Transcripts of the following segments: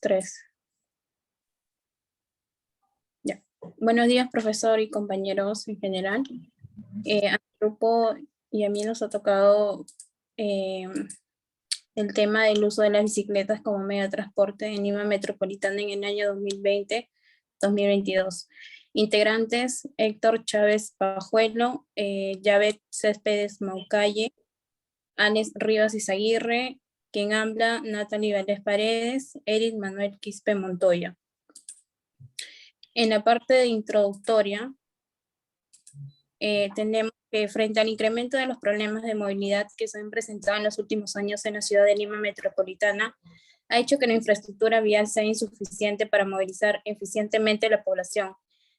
Tres. Ya. Buenos días, profesor y compañeros en general. A mi grupo y a mí nos ha tocado el tema del uso de las bicicletas como medio de transporte en Lima Metropolitana en el año 2020-2022. Integrantes: Héctor Chávez Pajuelo, Yavet Céspedes Maucalle, Anes Rivas Izaguirre, quien habla Natalie Valdés Paredes, Eric Manuel Quispe Montoya. En la parte introductoria, tenemos que frente al incremento de los problemas de movilidad que se han presentado en los últimos años en la ciudad de Lima Metropolitana, ha hecho que la infraestructura vial sea insuficiente para movilizar eficientemente a la población,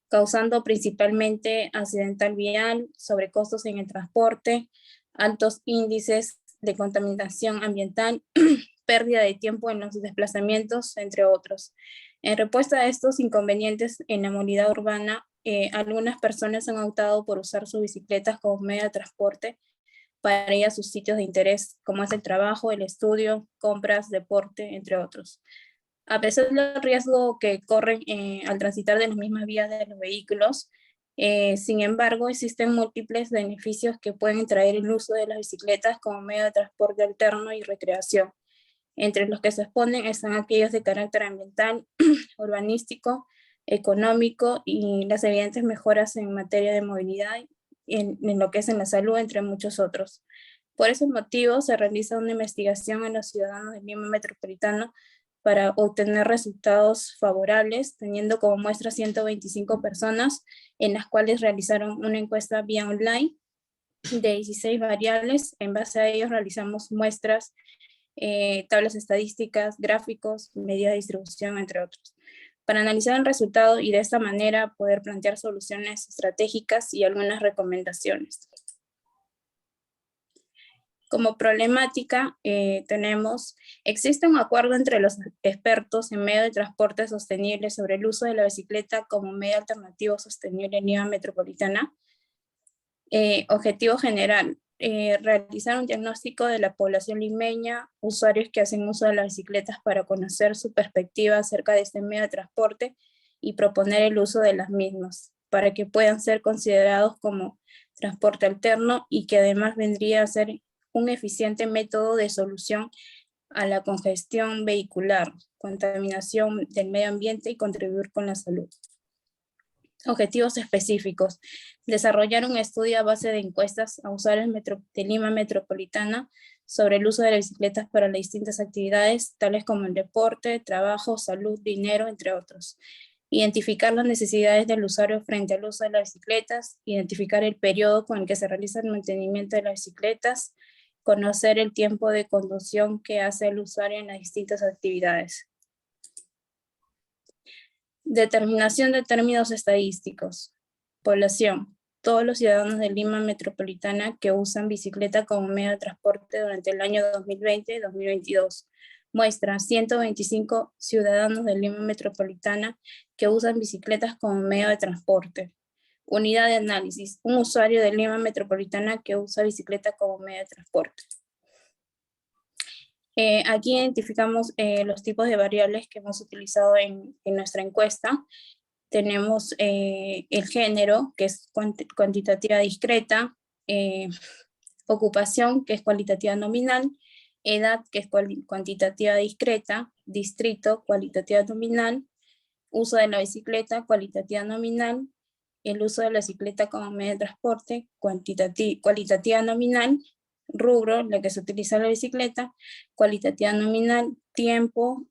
causando principalmente accidental vial, sobrecostos en el transporte, altos índices de contaminación ambiental, pérdida de tiempo en los desplazamientos, entre otros. En respuesta a estos inconvenientes en la movilidad urbana, algunas personas han optado por usar sus bicicletas como medio de transporte para ir a sus sitios de interés, como es el trabajo, el estudio, compras, deporte, entre otros. A pesar del riesgo que corren al transitar de las mismas vías de los vehículos, sin embargo, existen múltiples beneficios que pueden traer el uso de las bicicletas como medio de transporte alterno y recreación. Entre los que se exponen están aquellos de carácter ambiental, urbanístico, económico y las evidentes mejoras en materia de movilidad en lo que es en la salud, entre muchos otros. Por esos motivos se realiza una investigación en los ciudadanos de Lima Metropolitano para obtener resultados favorables, teniendo como muestra 125 personas en las cuales realizaron una encuesta vía online de 16 variables. En base a ellos realizamos muestras, tablas estadísticas, gráficos, medidas de distribución, entre otros, para analizar el resultado y de esta manera poder plantear soluciones estratégicas y algunas recomendaciones. Como problemática existe un acuerdo entre los expertos en medio de transporte sostenible sobre el uso de la bicicleta como medio alternativo sostenible en Lima Metropolitana. Objetivo general: realizar un diagnóstico de la población limeña, usuarios que hacen uso de las bicicletas para conocer su perspectiva acerca de este medio de transporte y proponer el uso de las mismas, para que puedan ser considerados como transporte alterno y que además vendría a ser un eficiente método de solución a la congestión vehicular, contaminación del medio ambiente y contribuir con la salud. Objetivos específicos: desarrollar un estudio a base de encuestas a usuarios de Lima Metropolitana sobre el uso de las bicicletas para las distintas actividades, tales como el deporte, trabajo, salud, dinero, entre otros. Identificar las necesidades del usuario frente al uso de las bicicletas, identificar el periodo con el que se realiza el mantenimiento de las bicicletas, conocer el tiempo de conducción que hace el usuario en las distintas actividades. Determinación de términos estadísticos. Población: todos los ciudadanos de Lima Metropolitana que usan bicicleta como medio de transporte durante el año 2020-2022. Muestra: 125 ciudadanos de Lima Metropolitana que usan bicicletas como medio de transporte. Unidad de análisis: un usuario de Lima Metropolitana que usa bicicleta como medio de transporte. Aquí identificamos los tipos de variables que hemos utilizado en nuestra encuesta. Tenemos el género, que es cuantitativa discreta, ocupación, que es cualitativa nominal, edad, que es cuantitativa discreta, distrito, cualitativa nominal, uso de la bicicleta, cualitativa nominal, el uso de la bicicleta como medio de transporte, cualitativa nominal, rubro, la que se utiliza la bicicleta, cualitativa nominal, tiempo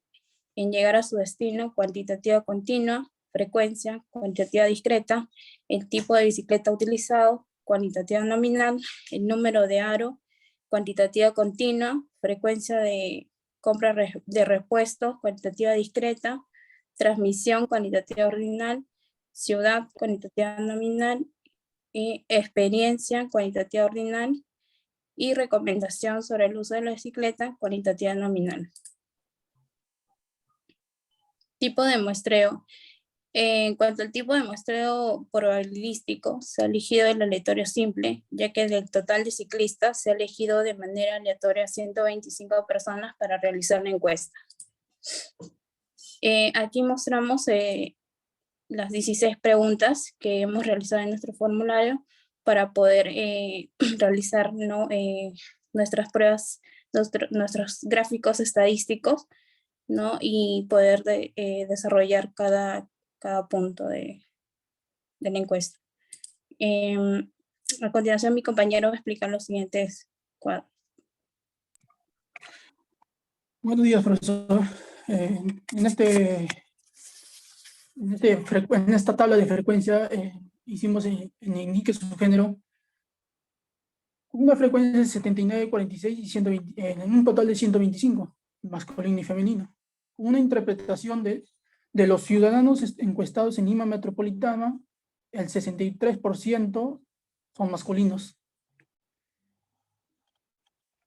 en llegar a su destino, cuantitativa continua, frecuencia, cuantitativa discreta, el tipo de bicicleta utilizado, cuantitativa nominal, el número de aro, cuantitativa continua, frecuencia de compra de repuestos, cuantitativa discreta, transmisión, cuantitativa ordinal, ciudad, cuantitativa nominal, y experiencia, cuantitativa ordinal, y recomendación sobre el uso de la bicicleta, cuantitativa nominal. Tipo de muestreo. En cuanto al tipo de muestreo probabilístico, se ha elegido el aleatorio simple, ya que del total de ciclistas se ha elegido de manera aleatoria 125 personas para realizar la encuesta. Aquí mostramos las 16 preguntas que hemos realizado en nuestro formulario para poder realizar, ¿no? Nuestras pruebas, nuestros gráficos estadísticos, ¿no? Y poder desarrollar cada punto de la encuesta. A continuación, mi compañero va a explicar los siguientes cuadros. Buenos días, profesor. En esta tabla de frecuencia hicimos en indique su género una frecuencia de 79, 46 y 120, en un total de 125, masculino y femenino. Una interpretación de los ciudadanos encuestados en Lima Metropolitana, el 63% son masculinos.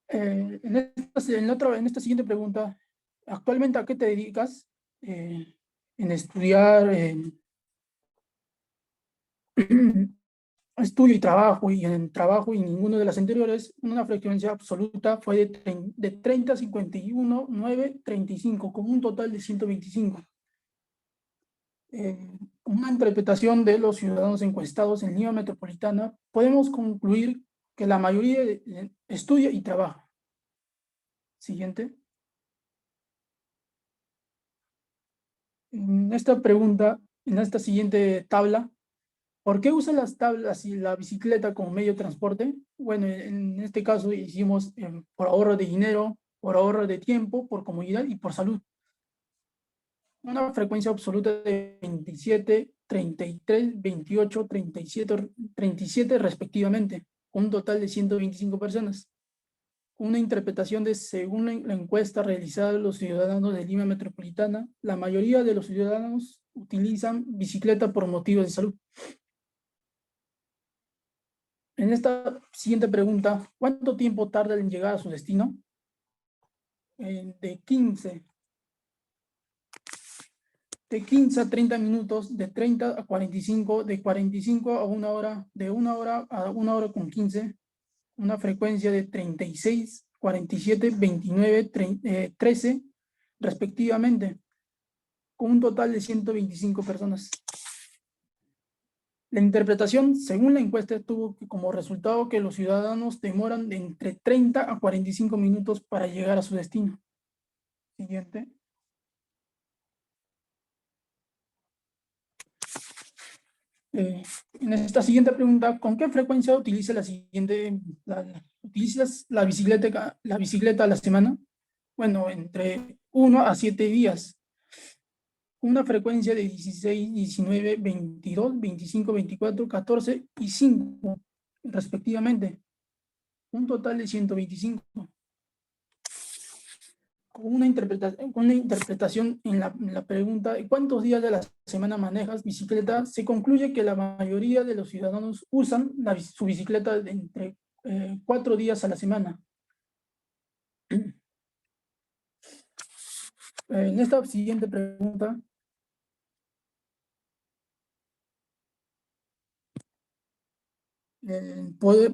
En esta siguiente pregunta, ¿actualmente a qué te dedicas? En estudiar, estudio y trabajo, y en trabajo y ninguno de las anteriores, una frecuencia absoluta fue de 30, 51, 9, 35, con un total de 125. Una interpretación de los ciudadanos encuestados en Lima Metropolitana, podemos concluir que la mayoría estudia y trabaja. Siguiente. En esta pregunta, en esta siguiente tabla, ¿por qué usan las tablas y la bicicleta como medio de transporte? Bueno, en este caso hicimos por ahorro de dinero, por ahorro de tiempo, por comodidad y por salud. Una frecuencia absoluta de 27, 33, 28, 37 respectivamente, un total de 125 personas. Una interpretación de según la encuesta realizada de los ciudadanos de Lima Metropolitana, la mayoría de los ciudadanos utilizan bicicleta por motivos de salud. En esta siguiente pregunta, ¿cuánto tiempo tarda en llegar a su destino? De 15 a 30 minutos, de 30 a 45, de 45 a 1 hora, de 1 hora a 1 hora con 15, una frecuencia de 36, 47, 29, 13, respectivamente, con un total de 125 personas. La interpretación, según la encuesta, tuvo como resultado que los ciudadanos demoran de entre 30 a 45 minutos para llegar a su destino. Siguiente. En esta siguiente pregunta, ¿con qué frecuencia utiliza utilizas la bicicleta a la semana? Bueno, entre 1 a 7 días. Una frecuencia de 16, 19, 22, 25, 24, 14 y 5, respectivamente. Un total de 125. Con una interpretación en la pregunta ¿cuántos días de la semana manejas bicicleta? Se concluye que la mayoría de los ciudadanos usan su bicicleta de entre 4 días a la semana. En esta siguiente pregunta,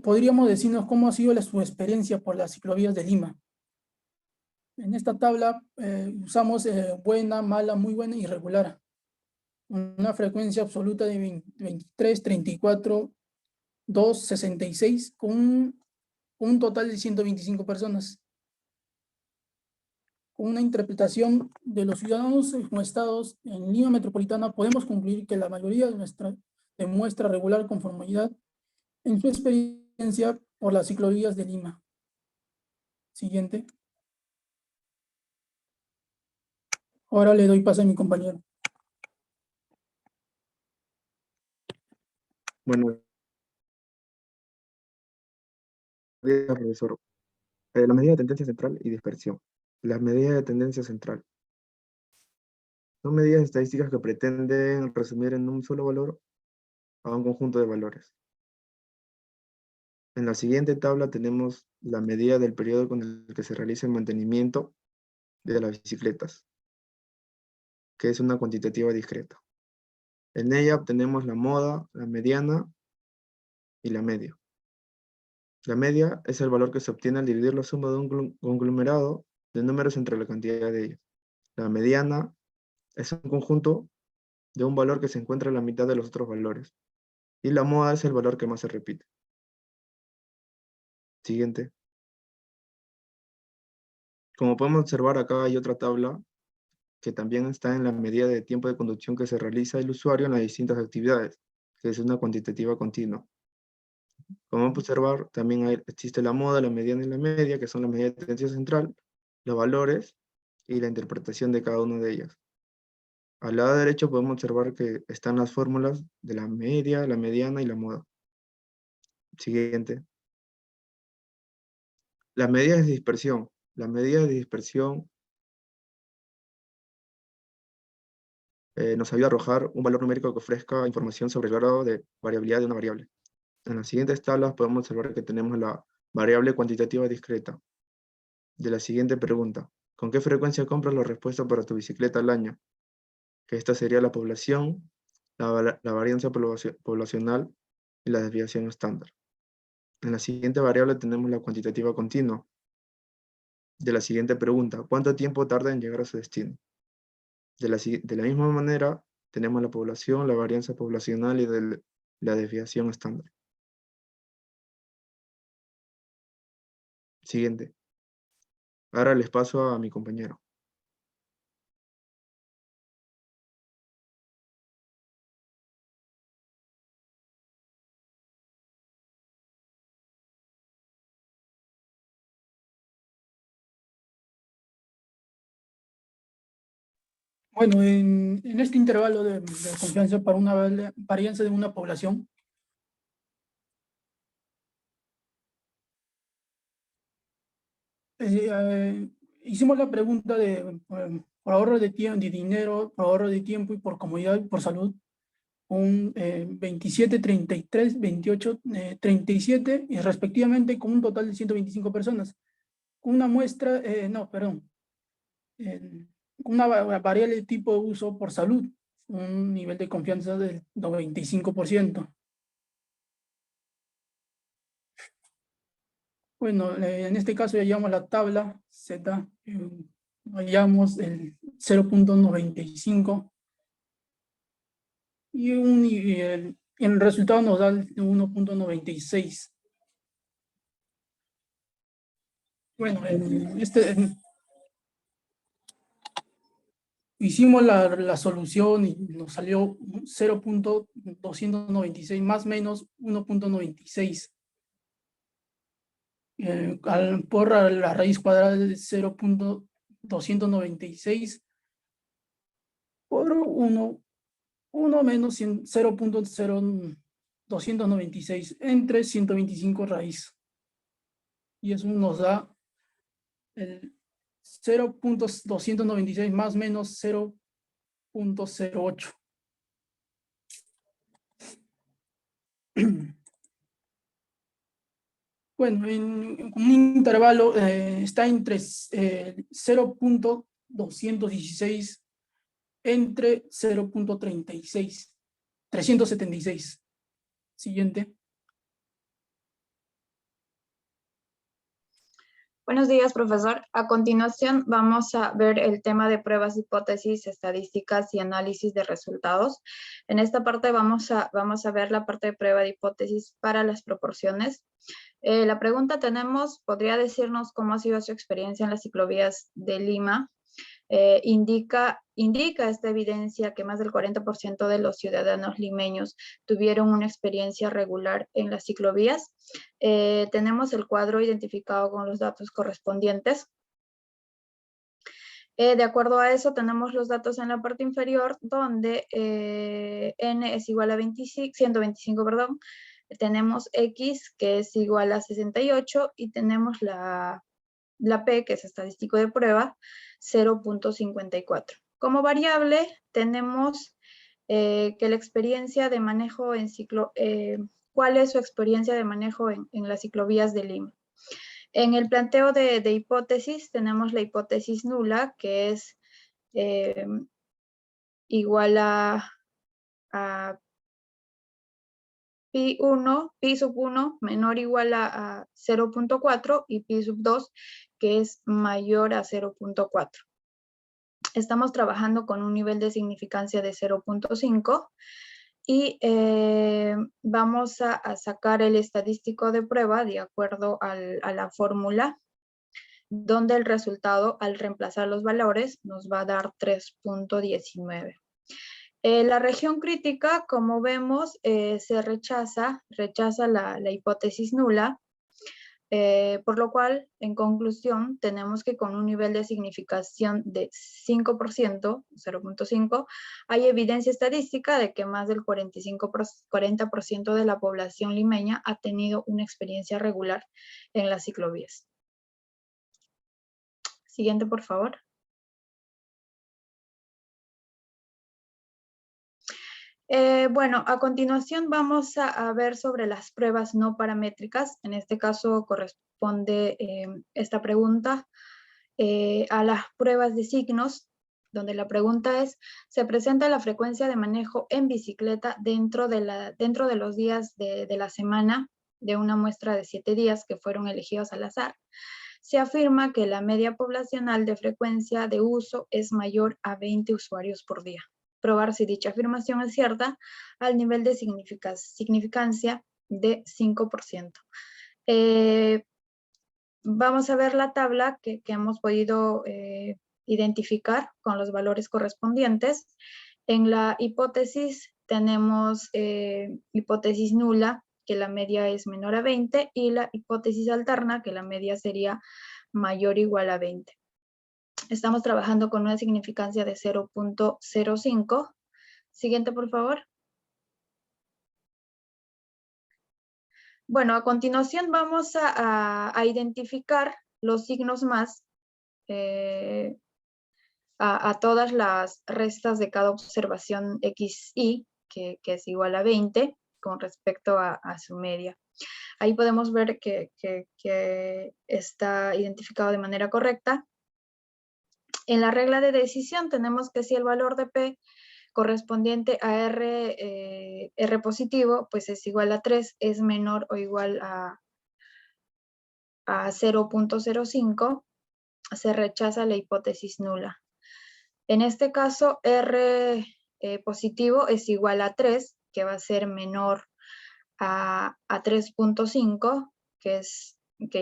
podríamos decirnos cómo ha sido su experiencia por las ciclovías de Lima. En esta tabla usamos buena, mala, muy buena y regular. Una frecuencia absoluta de 23, 34, 2, 66, con un total de 125 personas. Con una interpretación de los ciudadanos encuestados en Lima Metropolitana, podemos concluir que la mayoría demuestra regular conformidad en su experiencia por las ciclovías de Lima. Siguiente. Ahora le doy paso a mi compañero. Bueno, profesor. La medida de tendencia central y dispersión. Las medidas de tendencia central son medidas estadísticas que pretenden resumir en un solo valor a un conjunto de valores. En la siguiente tabla tenemos la medida del periodo con el que se realiza el mantenimiento de las bicicletas, que es una cuantitativa discreta. En ella obtenemos la moda, la mediana y la media. La media es el valor que se obtiene al dividir la suma de un conglomerado de números entre la cantidad de ellos. La mediana es un conjunto de un valor que se encuentra en la mitad de los otros valores. Y la moda es el valor que más se repite. Siguiente. Como podemos observar, acá hay otra tabla que también está en la medida de tiempo de conducción que se realiza el usuario en las distintas actividades, que es una cuantitativa continua. Como podemos observar, también existe la moda, la mediana y la media, que son la medida de tendencia central, los valores y la interpretación de cada una de ellas. Al lado derecho podemos observar que están las fórmulas de la media, la mediana y la moda. Siguiente. Las medidas de dispersión. Las medidas de dispersión nos ayuda a arrojar un valor numérico que ofrezca información sobre el grado de variabilidad de una variable. En las siguientes tablas podemos observar que tenemos la variable cuantitativa discreta. De la siguiente pregunta: ¿con qué frecuencia compras la respuesta para tu bicicleta al año? Que esta sería la población, la varianza poblacional y la desviación estándar. En la siguiente variable tenemos la cuantitativa continua. De la siguiente pregunta: ¿cuánto tiempo tarda en llegar a su destino? De la misma manera, tenemos la población, la varianza poblacional y la desviación estándar. Siguiente. Ahora les paso a mi compañero. Bueno, en este intervalo de confianza para una varianza de una población, hicimos la pregunta de por ahorro de tiempo, de dinero, por ahorro de tiempo y por comodidad y por salud, un 27, 33, 28, 37 y respectivamente con un total de 125 personas. Una muestra, no, perdón, una variable de tipo uso por salud, un nivel de confianza del 95%. Bueno, en este caso ya llevamos la tabla Z, hallamos el 0.95 y el resultado nos da el 1.96. Bueno, hicimos la solución y nos salió 0.296 más menos 1.96. Por la raíz cuadrada de 0.296 por 1 menos 0.0296 entre 125 raíz. Y eso nos da el 0.296 más menos 0.08. Bueno, en un intervalo está entre 0.216 entre 0.36, 376. Siguiente. Buenos días, profesor. A continuación vamos a ver el tema de pruebas, hipótesis, estadísticas y análisis de resultados. En esta parte vamos a ver la parte de prueba de hipótesis para las proporciones. La pregunta tenemos, ¿podría decirnos cómo ha sido su experiencia en las ciclovías de Lima? Indica esta evidencia que más del 40% de los ciudadanos limeños tuvieron una experiencia regular en las ciclovías. Tenemos el cuadro identificado con los datos correspondientes. De acuerdo a eso, tenemos los datos en la parte inferior, donde n es igual a 125, perdón. Tenemos x, que es igual a 68, y tenemos la P, que es estadístico de prueba, 0.54. Como variable tenemos que la experiencia de manejo en ¿cuál es su experiencia de manejo en las ciclovías de Lima? En el planteo de hipótesis tenemos la hipótesis nula, que es igual a pi sub 1 menor o igual a 0.4 y pi sub 2 que es mayor a 0.4. Estamos trabajando con un nivel de significancia de 0.5 y vamos a sacar el estadístico de prueba de acuerdo a la fórmula, donde el resultado al reemplazar los valores nos va a dar 3.19. La región crítica, como vemos, se rechaza la hipótesis nula, por lo cual, en conclusión, tenemos que con un nivel de significación de 5%, 0.5, hay evidencia estadística de que más del 40% de la población limeña ha tenido una experiencia regular en las ciclovías. Siguiente, por favor. Bueno, a continuación vamos a ver sobre las pruebas no paramétricas. En este caso corresponde esta pregunta a las pruebas de signos, donde la pregunta es, ¿se presenta la frecuencia de manejo en bicicleta dentro de los días de la semana de una muestra de 7 días que fueron elegidos al azar? Se afirma que la media poblacional de frecuencia de uso es mayor a 20 usuarios por día. Probar si dicha afirmación es cierta al nivel de significancia de 5%. Vamos a ver la tabla que hemos podido identificar con los valores correspondientes. En la hipótesis tenemos hipótesis nula, que la media es menor a 20, y la hipótesis alterna, que la media sería mayor o igual a 20. Estamos trabajando con una significancia de 0.05. Siguiente, por favor. Bueno, a continuación vamos a identificar los signos más a todas las restas de cada observación XY, que es igual a 20, con respecto a su media. Ahí podemos ver que está identificado de manera correcta. En la regla de decisión tenemos que si el valor de P correspondiente a R positivo, pues es igual a 3, es menor o igual a 0.05, se rechaza la hipótesis nula. En este caso, R positivo es igual a 3, que va a ser menor a 3.5, que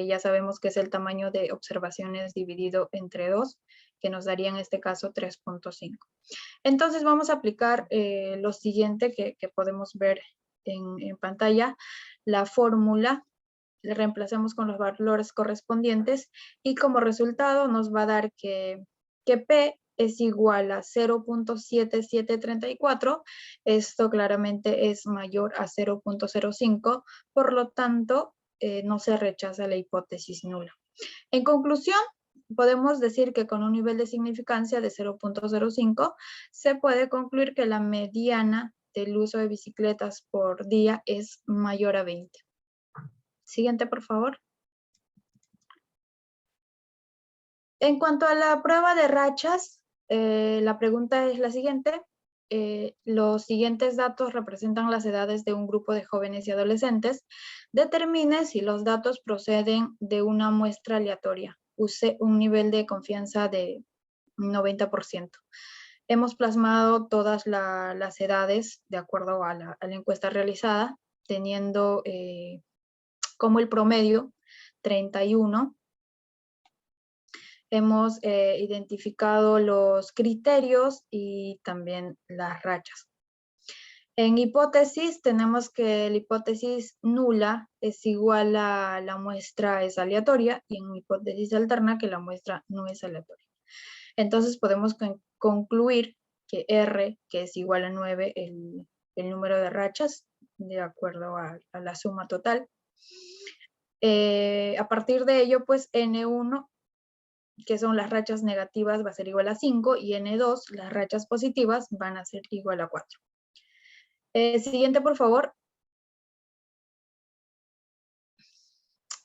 ya sabemos que es el tamaño de observaciones dividido entre 2, que nos daría en este caso 3.5. Entonces vamos a aplicar lo siguiente que podemos ver en pantalla, la fórmula, le reemplazamos con los valores correspondientes y como resultado nos va a dar que P es igual a 0.7734, esto claramente es mayor a 0.05, por lo tanto no se rechaza la hipótesis nula. En conclusión, podemos decir que con un nivel de significancia de 0.05 se puede concluir que la mediana del uso de bicicletas por día es mayor a 20. Siguiente, por favor. En cuanto a la prueba de rachas, la pregunta es la siguiente. Los siguientes datos representan las edades de un grupo de jóvenes y adolescentes. Determine si los datos proceden de una muestra aleatoria. Use un nivel de confianza de 90%. Hemos plasmado todas las edades de acuerdo a la encuesta realizada, teniendo como el promedio 31. Hemos identificado los criterios y también las rachas. En hipótesis tenemos que la hipótesis nula es igual a la muestra es aleatoria y en hipótesis alterna que la muestra no es aleatoria. Entonces podemos concluir que R, que es igual a 9, el número de rachas, de acuerdo a la suma total. A partir de ello, pues N1, que son las rachas negativas, va a ser igual a 5, y N2, las rachas positivas, van a ser igual a 4. Siguiente, por favor.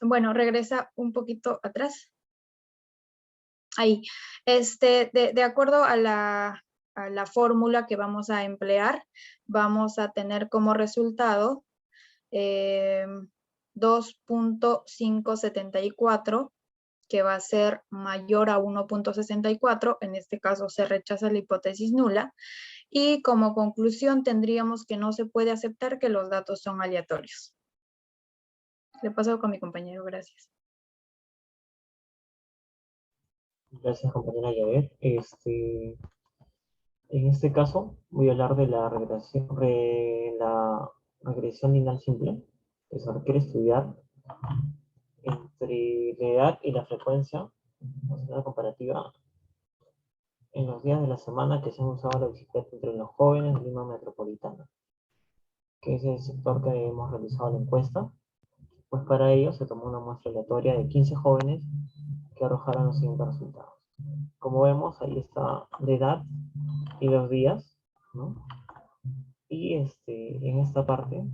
Bueno, regresa un poquito atrás. Ahí. De acuerdo a la fórmula que vamos a emplear, vamos a tener como resultado 2.574 que va a ser mayor a 1.64, en este caso se rechaza la hipótesis nula, y como conclusión tendríamos que no se puede aceptar que los datos son aleatorios. Le paso con mi compañero, gracias. Gracias, compañera Yaver. En este caso voy a hablar de la regresión lineal simple, que se requiere estudiar entre la edad y la frecuencia, hacer una comparativa en los días de la semana que se han usado la bicicleta entre los jóvenes de Lima Metropolitana, que es el sector que hemos realizado la encuesta. Pues para ello se tomó una muestra aleatoria de 15 jóvenes que arrojaron los siguientes resultados. Como vemos, ahí está la edad y los días, ¿no? Y en esta parte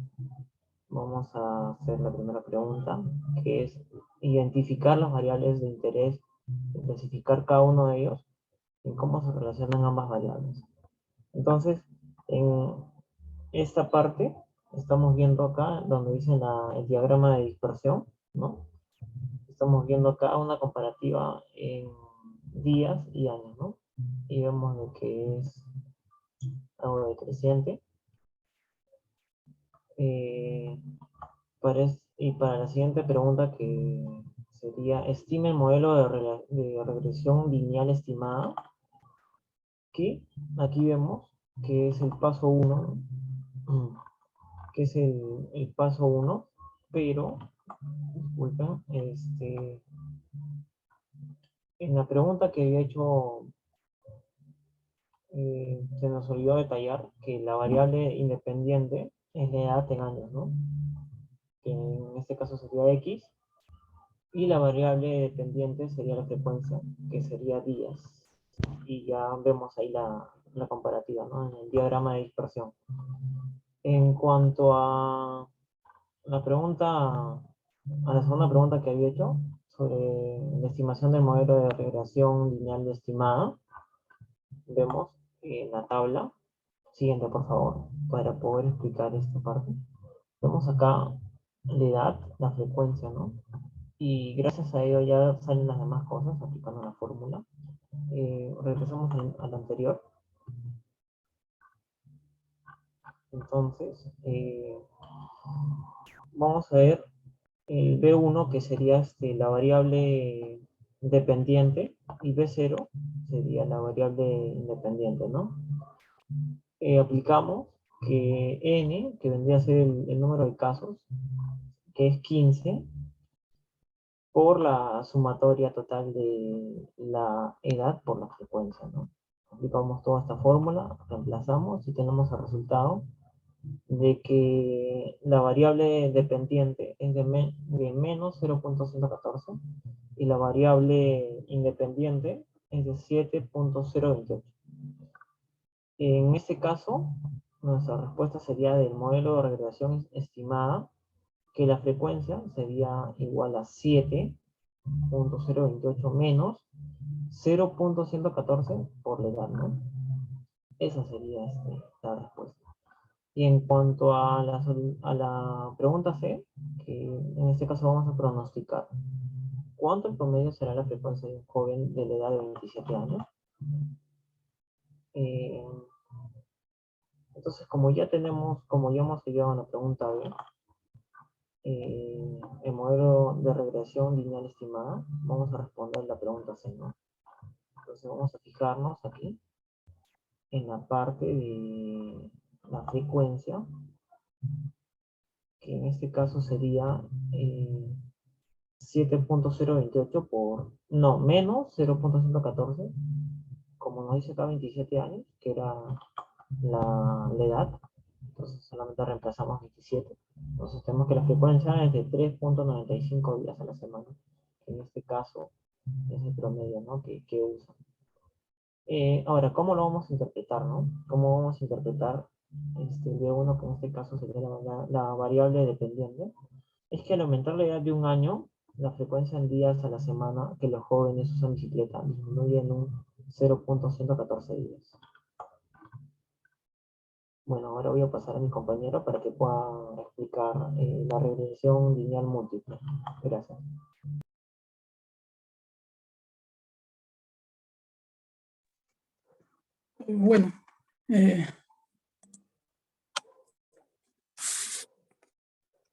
vamos a hacer la primera pregunta, que es identificar las variables de interés, especificar cada uno de ellos y cómo se relacionan ambas variables. Entonces, en esta parte estamos viendo acá donde dice el diagrama de dispersión, ¿no? Estamos viendo acá una comparativa en días y años, ¿no? Y vemos lo que es algo decreciente. Y para la siguiente pregunta, que sería, estime el modelo de regresión lineal estimada, que aquí vemos que es el paso 1, que es el paso 1, pero, disculpen, en la pregunta que había hecho, se nos olvidó detallar que la variable independiente es la edad en años, ¿no? Que en este caso sería X, y la variable dependiente sería la frecuencia, que sería días. Y ya vemos ahí la comparativa, ¿no? En el diagrama de dispersión. En cuanto a la segunda pregunta que había hecho, sobre la estimación del modelo de regresión lineal estimada, vemos en la tabla, siguiente por favor, para poder explicar esta parte. Vemos acá la edad, la frecuencia, ¿no? Y gracias a ello ya salen las demás cosas aplicando la fórmula. Regresamos al anterior. Entonces, vamos a ver el B1, que sería la variable dependiente, y B0 sería la variable independiente, ¿no? Aplicamos que N, que vendría a ser el número de casos, que es 15, por la sumatoria total de la edad por la frecuencia, ¿no? Aplicamos toda esta fórmula, reemplazamos y tenemos el resultado de que la variable dependiente es de menos 0.114 y la variable independiente es de 7.028. En este caso, nuestra respuesta sería del modelo de regresión estimada, que la frecuencia sería igual a 7.028 menos 0.114 por la edad, ¿no? Esa sería la respuesta. Y en cuanto a la pregunta C, que en este caso vamos a pronosticar, ¿cuánto en promedio será la frecuencia de un joven de la edad de 27 años? Entonces, como ya hemos llegado a la pregunta B, el modelo de regresión lineal estimada, vamos a responder la pregunta C, ¿no? Entonces vamos a fijarnos aquí en la parte de la frecuencia, que en este caso sería 7.028 menos 0.114, como nos dice acá 27 años, que era la edad, entonces solamente reemplazamos 27. Entonces tenemos que la frecuencia es de 3.95 días a la semana, que en este caso es el promedio, ¿no? que usan. Ahora, ¿cómo lo vamos a interpretar, no? ¿Cómo vamos a interpretar el B1, que en este caso sería la variable dependiente? Es que al aumentar la edad de un año, la frecuencia en días a la semana que los jóvenes usan bicicleta disminuye en un 0.114 días. Bueno, ahora voy a pasar a mi compañero para que pueda explicar la regresión lineal múltiple. Gracias. Bueno,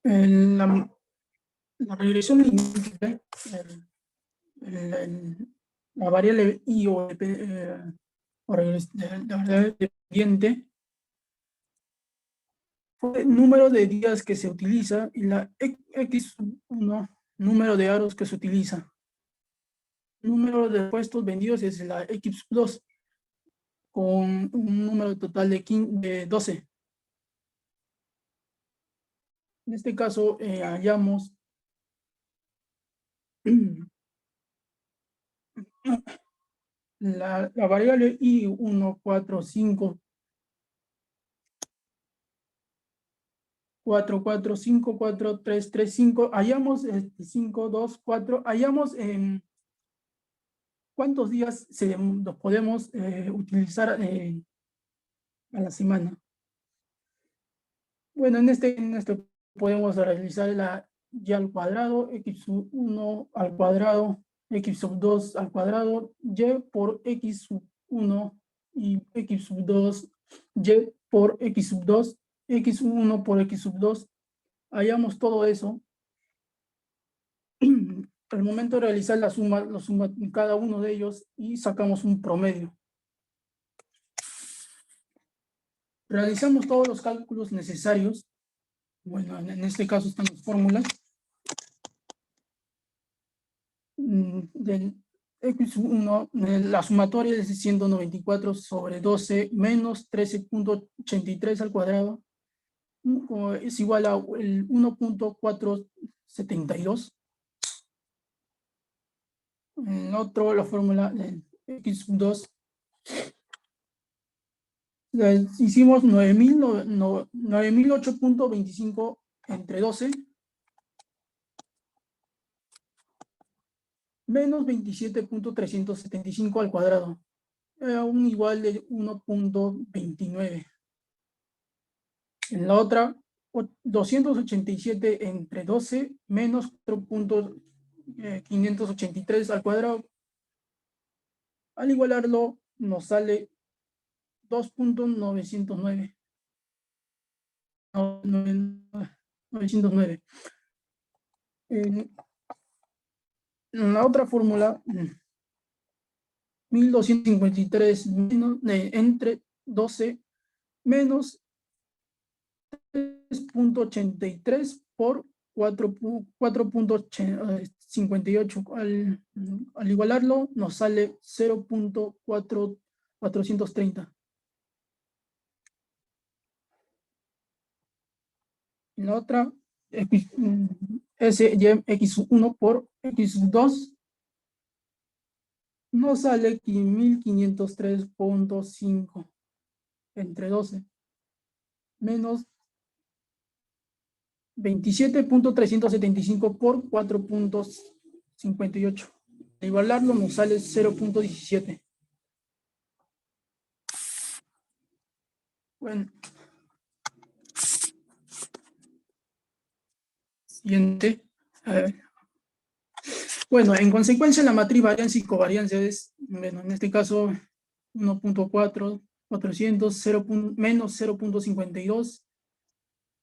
la, la regresión lingüística, la variable I o la variable dependiente, fue el número de días que se utiliza y la X1, número de aros que se utiliza. Número de puestos vendidos es la X2, con un número total de 12. En este caso, hallamos la variable I1, 4, 5, 4, 4, 5, 4, 3, 3, 5, hallamos 5, 2, 4, hallamos en cuántos días los podemos utilizar a la semana. Bueno, en este podemos realizar la y al cuadrado, x1 al cuadrado, x sub 2 al cuadrado, y por x sub 1 y x sub 2, y por x sub 2, x1 por x sub 2. Hallamos todo eso. Al momento de realizar la suma, lo suma cada uno de ellos y sacamos un promedio. Realizamos todos los cálculos necesarios. Bueno, en este caso están las fórmulas. Del X1, la sumatoria es 194 sobre 12 menos 13.83 al cuadrado. Es igual a el 1.472. En otro, la fórmula del X2. Hicimos 9008.25 entre 12 menos 27.375 al cuadrado, un igual de 1.29. En la otra, 287 entre 12 menos 4.583 al cuadrado. Al igualarlo, nos sale 2.909. 909. En la otra fórmula, 1253 menos, entre 12 menos 3.83 por 4.58. Al igualarlo, nos sale 0.430. En la otra, x1 por x2 nos sale 1503.5 entre 12 menos 27.375 por 4.58. Al igualarlo nos sale 0.17. Bueno. Siguiente. Bueno, en consecuencia la matriz varianza y covarianza es, bueno, en este caso 1.4, 400, menos 0.52,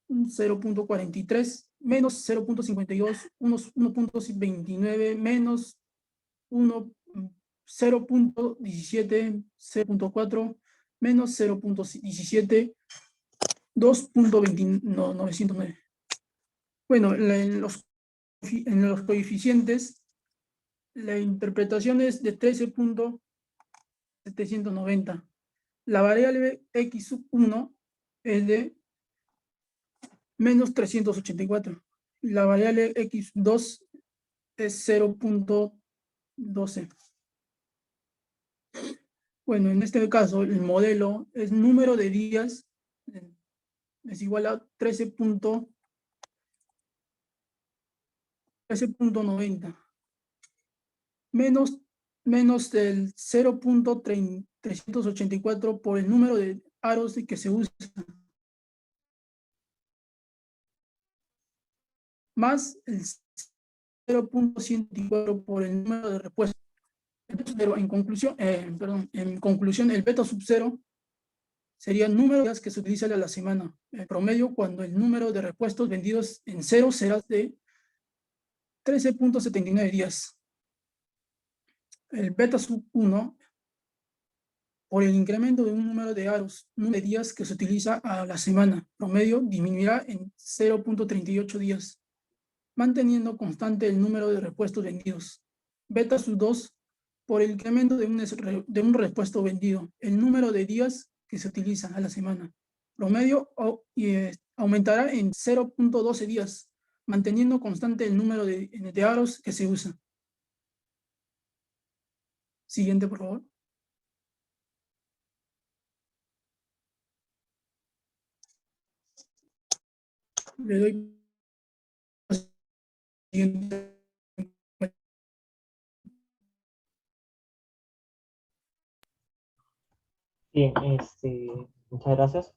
0.43, menos 0.52, 1.29, menos 0.17, 0.4, menos 0.17, 2.909. Bueno, en los coeficientes, la interpretación es de 13.790. La variable x1 es de menos 384. La variable x2 es 0.12. Bueno, en este caso, el modelo es número de días, es igual a 13.90. Menos del 0.384 por el número de aros que se usa, más el 0.104 por el número de repuestos. Pero en conclusión, el beta sub 0 sería el número de días que se utiliza a la semana. El promedio, cuando el número de repuestos vendidos en cero será de 13.79 días. El beta sub 1, por el incremento de un número de aros, número de días que se utiliza a la semana, promedio disminuirá en 0.38 días, manteniendo constante el número de repuestos vendidos. Beta sub 2, por el incremento de un repuesto vendido, el número de días que se utilizan a la semana, promedio aumentará en 0.12 días, manteniendo constante el número de aros que se usa. Siguiente, por favor. Le doy siguiente. Bien, muchas gracias.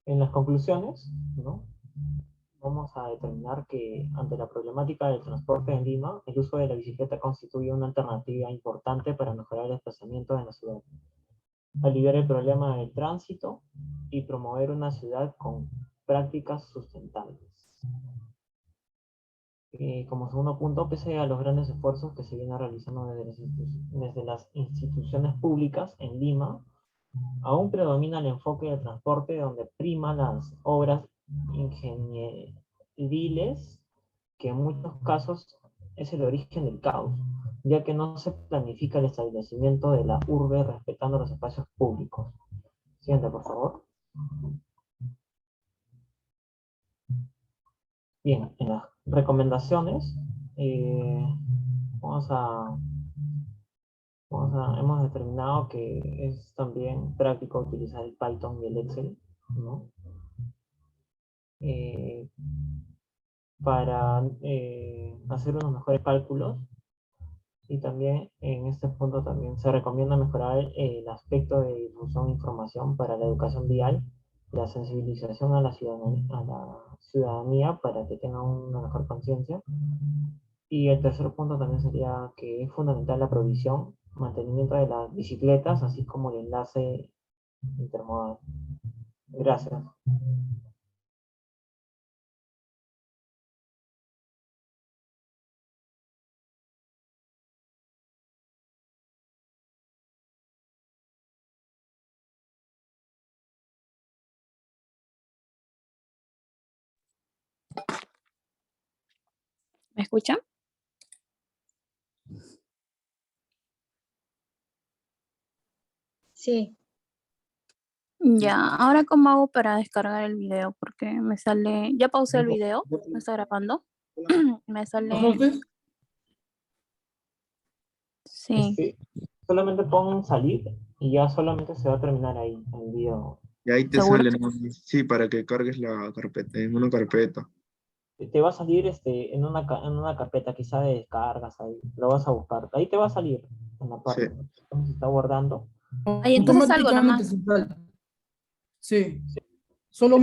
En las conclusiones, ¿no? Vamos a determinar que ante la problemática del transporte en Lima, el uso de la bicicleta constituye una alternativa importante para mejorar el desplazamiento en la ciudad, aliviar el problema del tránsito y promover una ciudad con prácticas sustentables. Como segundo punto, pese a los grandes esfuerzos que se vienen realizando desde las instituciones públicas en Lima, aún predomina el enfoque del transporte donde prima las obras ingenieriles, que en muchos casos es el origen del caos, ya que no se planifica el establecimiento de la urbe respetando los espacios públicos. Siguiente, por favor. Bien, en las recomendaciones hemos determinado que es también práctico utilizar el Python y el Excel, ¿no? Para hacer unos mejores cálculos, y también en este punto también se recomienda mejorar el aspecto de difusión de información para la educación vial, la sensibilización a la ciudadanía para que tengan una mejor conciencia. Y el tercer punto también sería que es fundamental la provisión, mantenimiento de las bicicletas, así como el enlace intermodal. Gracias. ¿Me escuchan? Sí. Ya, ahora cómo hago para descargar el video, porque me sale, ya pausé el video, me está grabando, me sale, ¿Entonces? sí, Solamente pon salir y ya solamente se va a terminar ahí el video. Y ahí te ¿seguro? sale, ¿no? Sí, para que cargues la carpeta, en una carpeta. Te va a salir en una carpeta quizá de descargas ahí, lo vas a buscar. Ahí te va a salir en la parte. Sí. Donde se está guardando. Ahí entonces salgo Automáticamente nomás. se sale. Sí. Solo